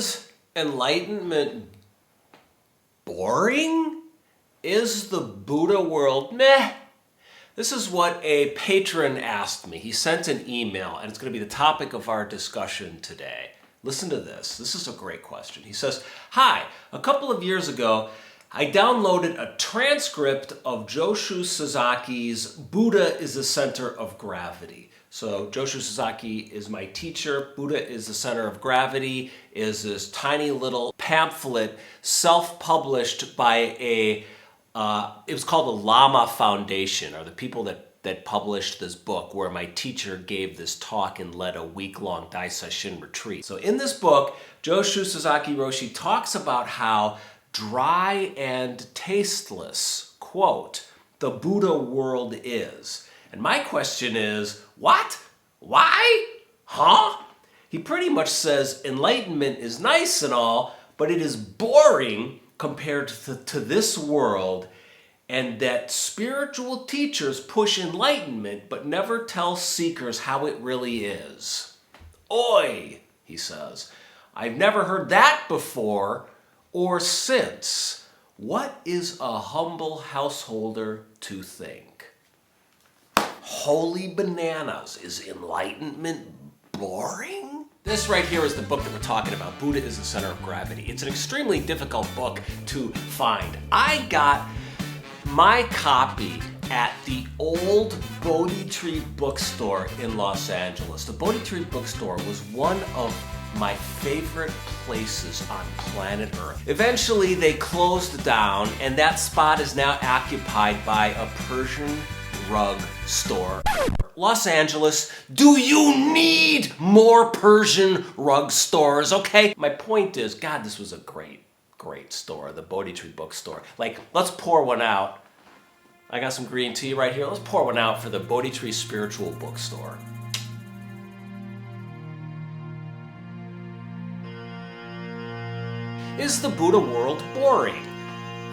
Is enlightenment boring? Is the Buddha world meh? This is what a patron asked me. He sent an email, and it's going to be the topic of our discussion today. Listen to this. This is a great question. He says, "Hi, a couple of years ago, I downloaded a transcript of Joshu Sazaki's Buddha is the Center of Gravity." So Joshu Sazaki is my teacher. Buddha is the Center of Gravity is this tiny little pamphlet self-published by it was called the Lama Foundation, or the people that published this book, where my teacher gave this talk and led a week-long Daisashin retreat. So in this book, Joshu Sazaki Roshi talks about how dry and tasteless, quote, the Buddha world is. And my question is, what? Why? Huh? He pretty much says enlightenment is nice and all, but it is boring compared to this world, and that spiritual teachers push enlightenment but never tell seekers how it really is. Oi, he says, I've never heard that before or since. What is a humble householder to think? Holy bananas, is enlightenment boring? This right here is the book that we're talking about, Buddha is the Center of Gravity. It's an extremely difficult book to find. I got my copy at the old Bodhi Tree bookstore in Los Angeles. The Bodhi Tree bookstore was one of my favorite places on planet Earth. Eventually they closed down, and that spot is now occupied by a Persian rug store. Los Angeles, do you need more Persian rug stores, okay? My point is, God, this was a great store, the Bodhi Tree bookstore. Like, let's pour one out. I got some green tea right here. Let's pour one out for the Bodhi Tree Spiritual Bookstore. Is the Buddha world boring?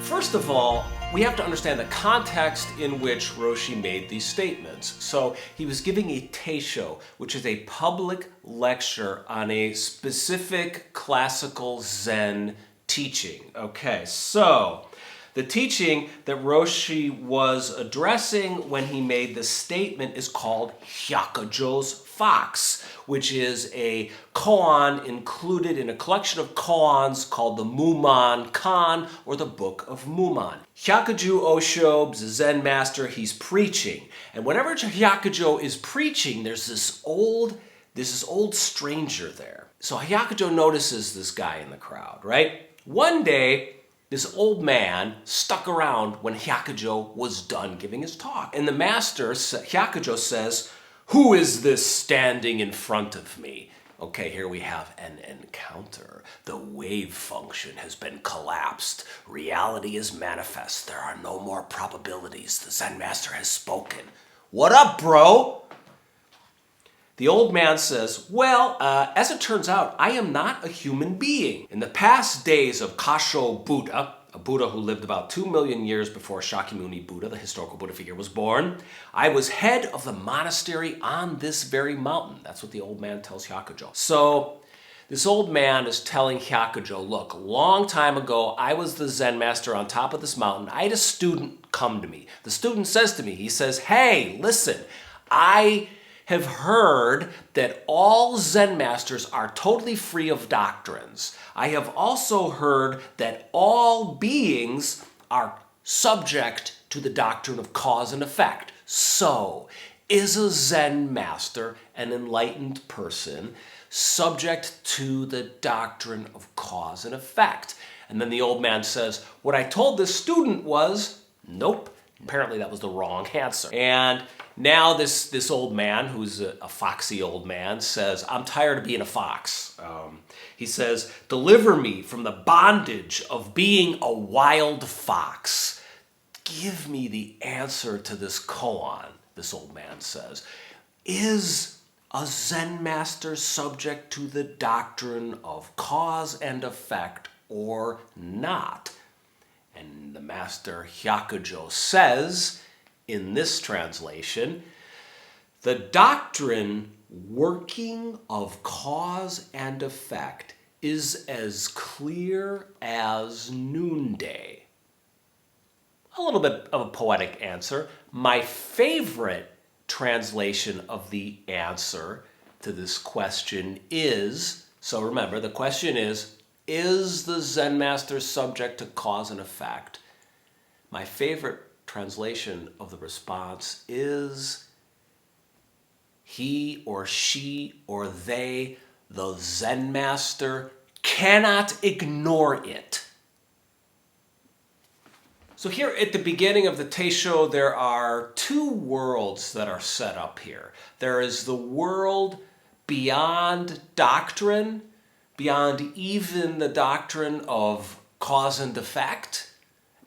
First of all, we have to understand the context in which Roshi made these statements. So he was giving a teisho, which is a public lecture on a specific classical Zen teaching. Okay, so the teaching that Roshi was addressing when he made this statement is called Hyakujo's Fox, which is a koan included in a collection of koans called the Muman Kan, or the Book of Muman. Hyakujo Osho, the Zen master, he's preaching. And whenever Hyakujo is preaching, there's this old stranger there. So Hyakujo notices this guy in the crowd, right? One day, this old man stuck around when Hyakujo was done giving his talk. And the master, Hyakujo, says, "Who is this standing in front of me?" Okay, here we have an encounter. The wave function has been collapsed. Reality is manifest. There are no more probabilities. The Zen master has spoken. What up, bro? The old man says, well, as it turns out, I am not a human being. In the past days of Kasho Buddha, a Buddha who lived about 2 million years before Shakyamuni Buddha, the historical Buddha figure, was born, I was head of the monastery on this very mountain. That's what the old man tells Hyakujo. So this old man is telling Hyakujo, look, a long time ago, I was the Zen master on top of this mountain. I had a student come to me. The student says to me, he says, hey, listen, I have heard that all Zen masters are totally free of doctrines. I have also heard that all beings are subject to the doctrine of cause and effect. So, is a Zen master, an enlightened person, subject to the doctrine of cause and effect? And then the old man says, what I told this student was, nope. Apparently that was the wrong answer. And now this old man, who's a foxy old man, says, I'm tired of being a fox. He says, deliver me from the bondage of being a wild fox. Give me the answer to this koan, this old man says. Is a Zen master subject to the doctrine of cause and effect or not? And the master Hyakujo says, in this translation, the doctrine working of cause and effect is as clear as noonday. A little bit of a poetic answer. My favorite translation of the answer to this question is, so remember, the question is the Zen master subject to cause and effect? My favorite translation of the response is he or she or they, the Zen master, cannot ignore it. So here at the beginning of the Teisho, there are two worlds that are set up here. There is the world beyond doctrine, beyond even the doctrine of cause and effect,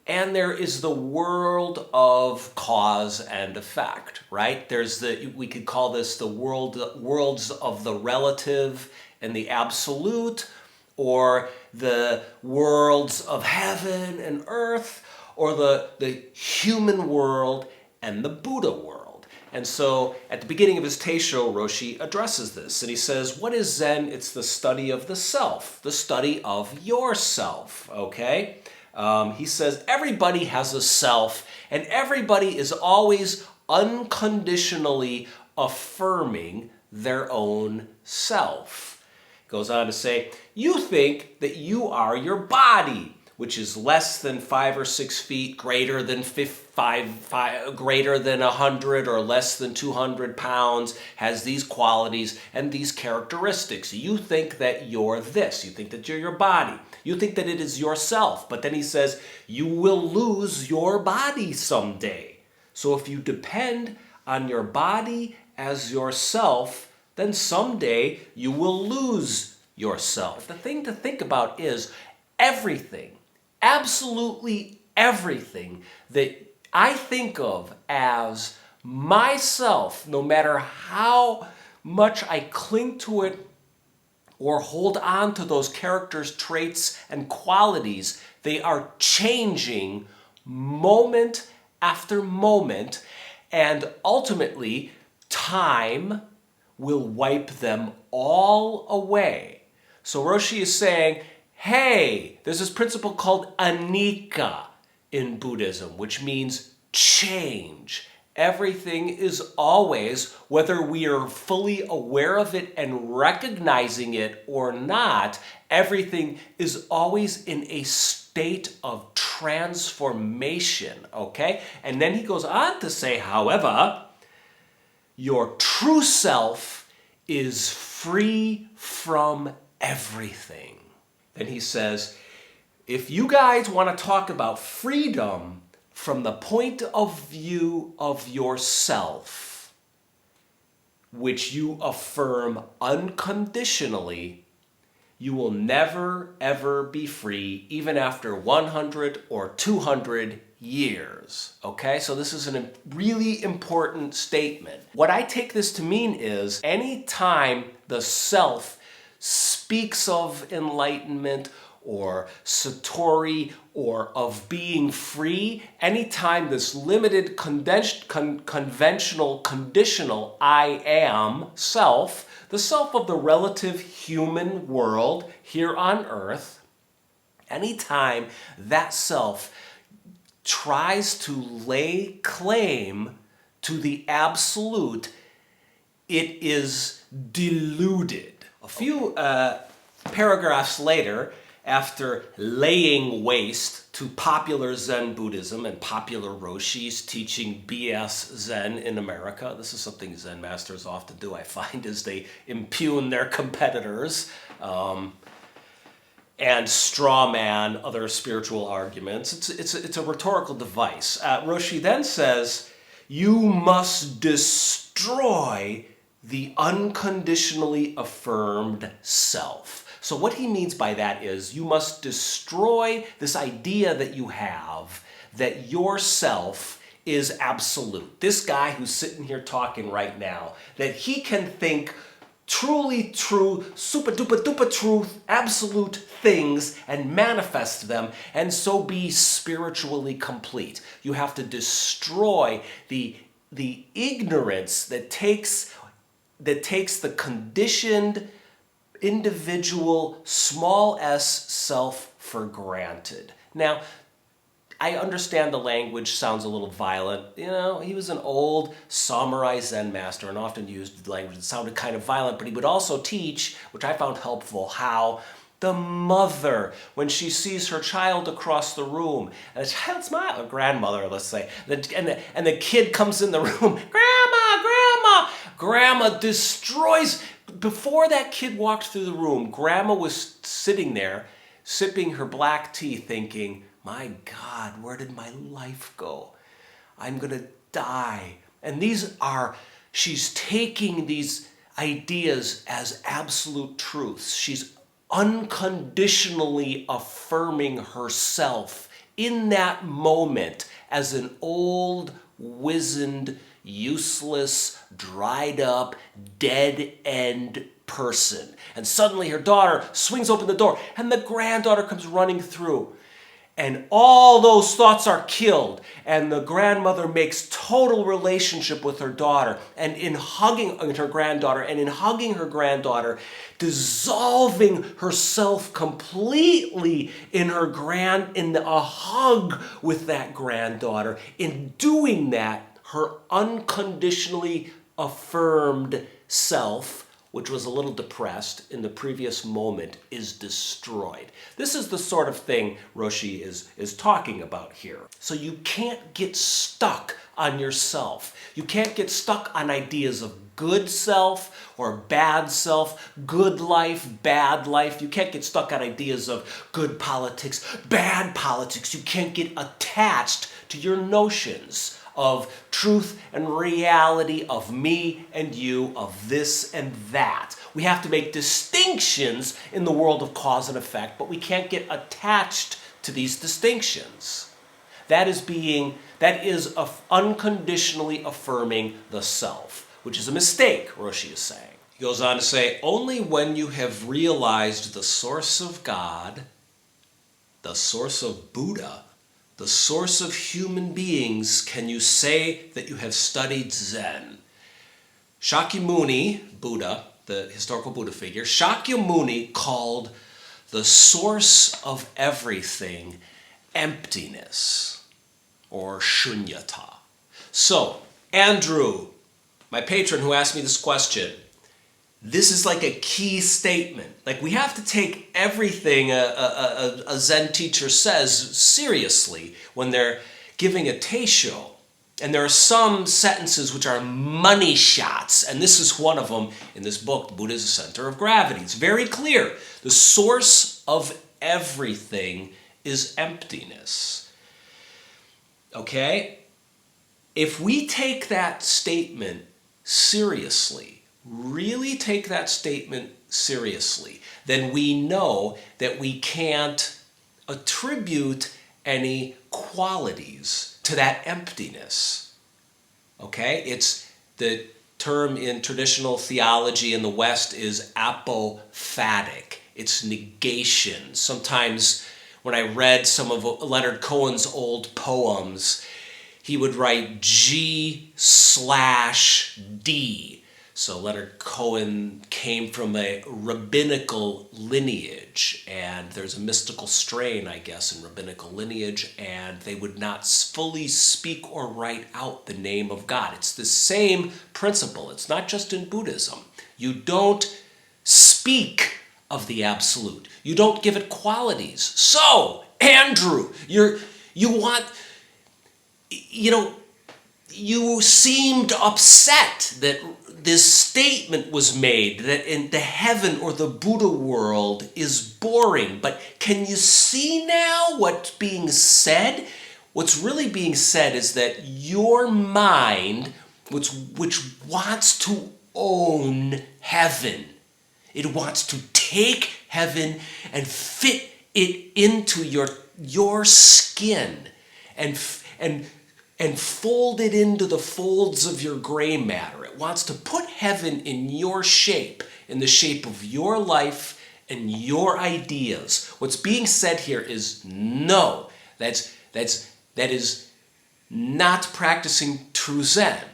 and there is the world of cause and effect, right? There's we could call this the worlds of the relative and the absolute, or the worlds of heaven and earth, or the human world and the Buddha world. And so at the beginning of his Teisho, Roshi addresses this, and he says, what is Zen? It's the study of the self, the study of yourself, okay? He says everybody has a self, and everybody is always unconditionally affirming their own self. He goes on to say, you think that you are your body, which is less than 5 or 6 feet, greater than greater than 100 or less than 200 pounds, has these qualities and these characteristics. You think that you're this. You think that you're your body. You think that it is yourself. But then he says, you will lose your body someday. So if you depend on your body as yourself, then someday you will lose yourself. The thing to think about is everything, absolutely everything that I think of as myself, no matter how much I cling to it or hold on to those characters, traits, and qualities, they are changing moment after moment, and ultimately time will wipe them all away. So Roshi is saying, hey, there's this principle called anicca in Buddhism, which means change. Everything is always, whether we are fully aware of it and recognizing it or not, everything is always in a state of transformation, okay? And then he goes on to say, however, your true self is free from everything. Then he says, if you guys want to talk about freedom from the point of view of yourself, which you affirm unconditionally, you will never, ever be free, even after 100 or 200 years. Okay, so this is a really important statement. What I take this to mean is anytime the self speaks of enlightenment or satori or of being free, anytime this limited, conventional, conditional I am self, the self of the relative human world here on earth, anytime that self tries to lay claim to the absolute, it is deluded. A few paragraphs later, after laying waste to popular Zen Buddhism and popular Roshis teaching BS Zen in America, this is something Zen masters often do, I find, is they impugn their competitors and straw man other spiritual arguments. It's a rhetorical device. Roshi then says, you must destroy the unconditionally affirmed self. So what he means by that is you must destroy this idea that you have that yourself is absolute. This guy who's sitting here talking right now, that he can think truly true, super duper duper truth, absolute things and manifest them and so be spiritually complete. You have to destroy the ignorance that takes the conditioned individual small s self for granted. Now, I understand the language sounds a little violent. You know, he was an old samurai Zen master and often used language that sounded kind of violent, but he would also teach, which I found helpful, how the mother, when she sees her child across the room, and the child's a grandmother, let's say, and the kid comes in the room, Grandma destroys. Before that kid walked through the room, Grandma was sitting there, sipping her black tea, thinking, my God, where did my life go? I'm gonna die. And she's taking these ideas as absolute truths. She's unconditionally affirming herself in that moment as an old, wizened, useless, dried up, dead-end person. And suddenly her daughter swings open the door and the granddaughter comes running through. And all those thoughts are killed, and the grandmother makes total relationship with her daughter, and in hugging her granddaughter, dissolving herself completely in a hug with that granddaughter. In doing that, her unconditionally affirmed self, which was a little depressed in the previous moment, is destroyed. This is the sort of thing Roshi is talking about here. So you can't get stuck on yourself. You can't get stuck on ideas of good self or bad self, good life, bad life. You can't get stuck on ideas of good politics, bad politics. You can't get attached to your notions of truth and reality, of me and you, of this and that. We have to make distinctions in the world of cause and effect, but we can't get attached to these distinctions. That is unconditionally affirming the self, which is a mistake, Roshi is saying. He goes on to say, only when you have realized the source of God, the source of Buddha, the source of human beings, can you say that you have studied Zen. Shakyamuni, Buddha, the historical Buddha figure, Shakyamuni called the source of everything emptiness, or shunyata. So, Andrew, my patron who asked me this question, this is like a key statement. Like, we have to take everything a Zen teacher says seriously when they're giving a teisho. And there are some sentences which are money shots, and this is one of them in this book, Buddha is the Center of Gravity. It's very clear. The source of everything is emptiness. Okay? If we take that statement seriously, really take that statement seriously, then we know that we can't attribute any qualities to that emptiness. Okay? It's the term in traditional theology in the West is apophatic. It's negation. Sometimes when I read some of Leonard Cohen's old poems, he would write G/D. So Leonard Cohen came from a rabbinical lineage, and there's a mystical strain, I guess, in rabbinical lineage, and they would not fully speak or write out the name of God. It's the same principle. It's not just in Buddhism. You don't speak of the absolute. You don't give it qualities. So, Andrew, you seemed upset that this statement was made that in the heaven or the Buddha world is boring. But can you see now what's being said? What's really being said is that your mind, which wants to own heaven, it wants to take heaven and fit it into your skin and fold it into the folds of your gray matter. It wants to put heaven in your shape, in the shape of your life and your ideas. What's being said here is no. That is not practicing true Zen.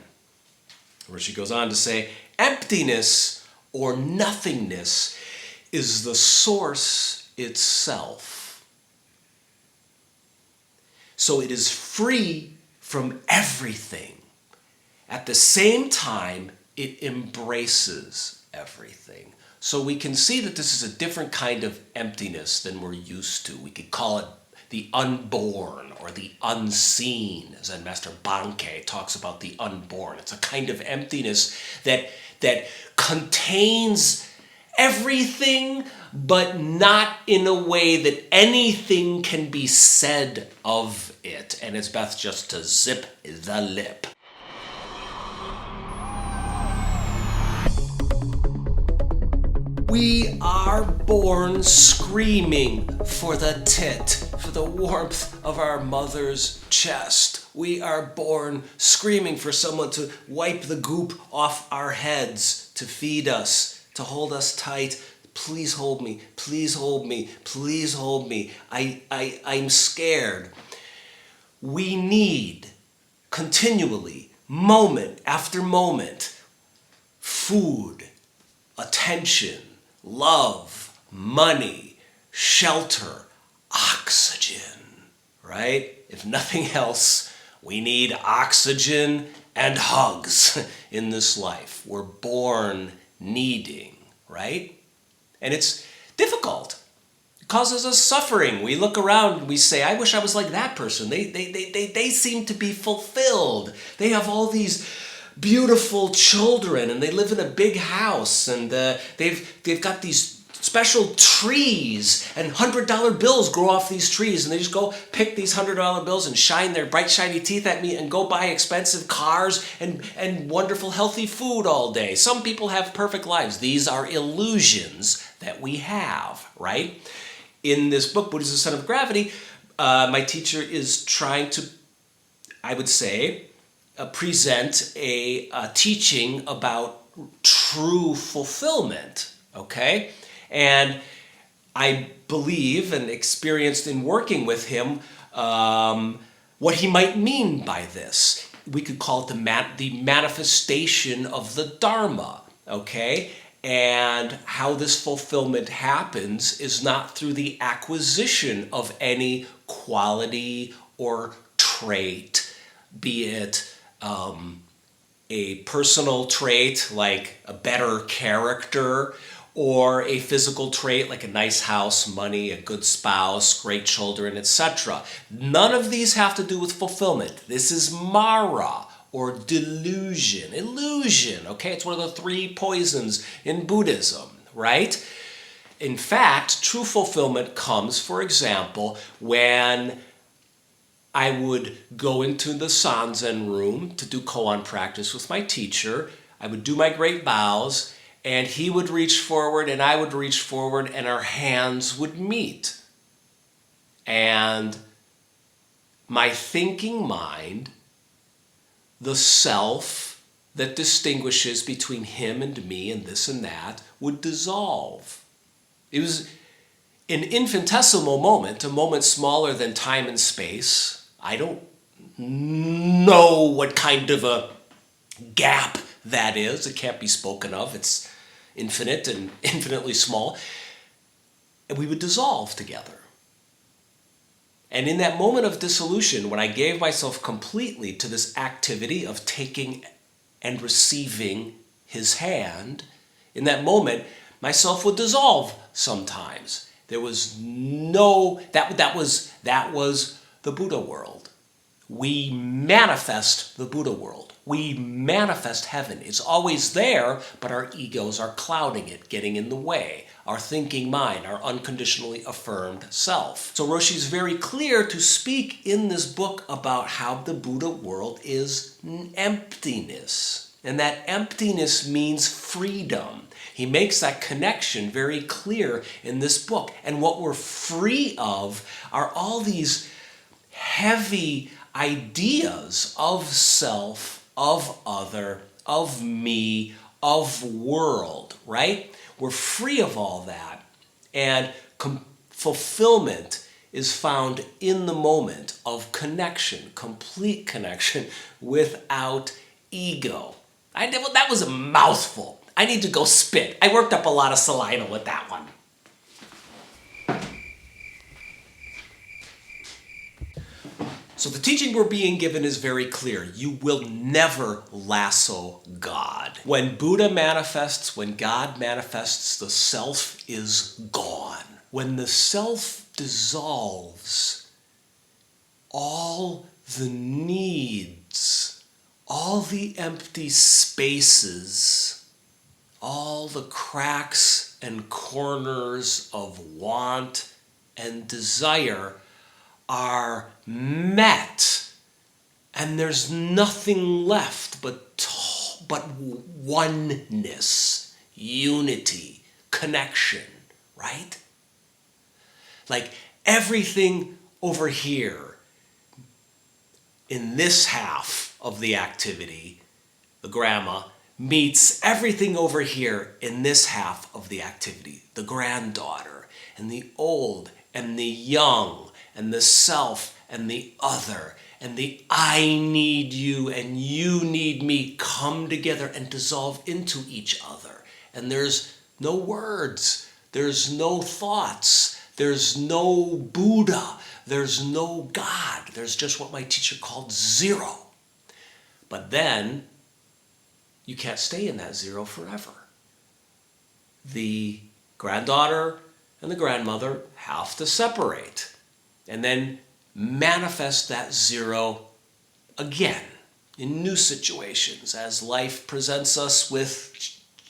Where she goes on to say, emptiness or nothingness is the source itself. So it is free from everything. At the same time, it embraces everything. So we can see that this is a different kind of emptiness than we're used to. We could call it the unborn or the unseen. Zen Master Bankei talks about the unborn. It's a kind of emptiness that contains everything, but not in a way that anything can be said of it. And it's best just to zip the lip. We are born screaming for the tit, for the warmth of our mother's chest. We are born screaming for someone to wipe the goop off our heads, to feed us, to hold us tight. Please hold me, please hold me, please hold me. I'm scared. We need continually, moment after moment, food, attention, love, money, shelter, oxygen, right? If nothing else, we need oxygen and hugs in this life. We're born needing, right? And it's difficult. It causes us suffering. We look around and we say, I wish I was like that person. They seem to be fulfilled. They have all these beautiful children and they live in a big house and they've got these special trees and $100 bills grow off these trees and they just go pick these $100 bills and shine their bright shiny teeth at me and go buy expensive cars and wonderful healthy food all day. Some people have perfect lives. These are illusions that we have, right? In this book, Buddha's the Son of Gravity, my teacher is trying to, I would say, present a teaching about true fulfillment, okay? And I believe and experienced in working with him what he might mean by this. We could call it the manifestation of the Dharma, okay? And how this fulfillment happens is not through the acquisition of any quality or trait, be it a personal trait like a better character, or a physical trait like a nice house, money, a good spouse, great children, etc. None of these have to do with fulfillment. This is Mara, or delusion, illusion, okay? It's one of the 3 poisons in Buddhism, right? In fact, true fulfillment comes, for example, when I would go into the Sanzen room to do koan practice with my teacher. I would do my great bows, and he would reach forward and I would reach forward and our hands would meet. And my thinking mind, the self that distinguishes between him and me and this and that, would dissolve. It was an infinitesimal moment, a moment smaller than time and space. I don't know what kind of a gap that is. It can't be spoken of. It's infinite and infinitely small. And we would dissolve together. And in that moment of dissolution, when I gave myself completely to this activity of taking and receiving his hand, in that moment, myself would dissolve sometimes. There was no, that was the Buddha world. We manifest the Buddha world. We manifest heaven. It's always there, but our egos are clouding it, getting in the way. Our thinking mind, our unconditionally affirmed self. So Roshi is very clear to speak in this book about how the Buddha world is emptiness. And that emptiness means freedom. He makes that connection very clear in this book. And what we're free of are all these heavy ideas of self, of other, of me, of world, right? We're free of all that. And fulfillment is found in the moment of connection, complete connection without ego. That was a mouthful. I need to go spit. I worked up a lot of saliva with that one. So the teaching we're being given is very clear. You will never lasso God. When Buddha manifests, when God manifests, the self is gone. When the self dissolves, all the needs, all the empty spaces, all the cracks and corners of want and desire are met, and there's nothing left but oneness, unity, connection, right? Like everything over here in this half of the activity, the grandma, meets everything over here in this half of the activity, the granddaughter, and the old and the young, and the self and the other, and the I need you and you need me come together and dissolve into each other. And there's no words, there's no thoughts, there's no Buddha, there's no God, there's just what my teacher called zero. But then you can't stay in that zero forever. The granddaughter and the grandmother have to separate and then manifest that zero again in new situations as life presents us with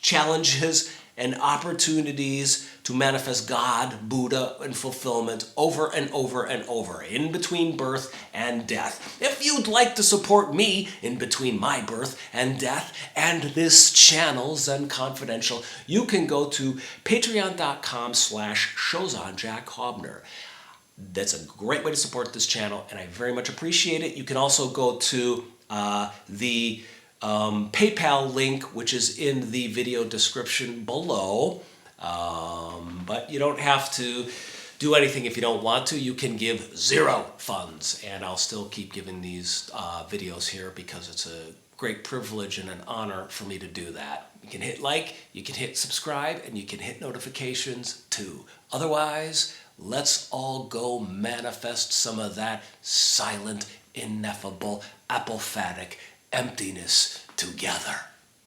challenges and opportunities to manifest God, Buddha, and fulfillment over and over and over, in between birth and death. If you'd like to support me in between my birth and death and this channel, Zen Confidential, you can go to patreon.com/Shozan Jack Hobner. That's a great way to support this channel, and I very much appreciate it. You can also go to the PayPal link, which is in the video description below. But you don't have to do anything if you don't want to. You can give zero funds, and I'll still keep giving these videos here because it's a great privilege and an honor for me to do that. You can hit like, you can hit subscribe, and you can hit notifications too. Otherwise, let's all go manifest some of that silent, ineffable, apophatic emptiness together.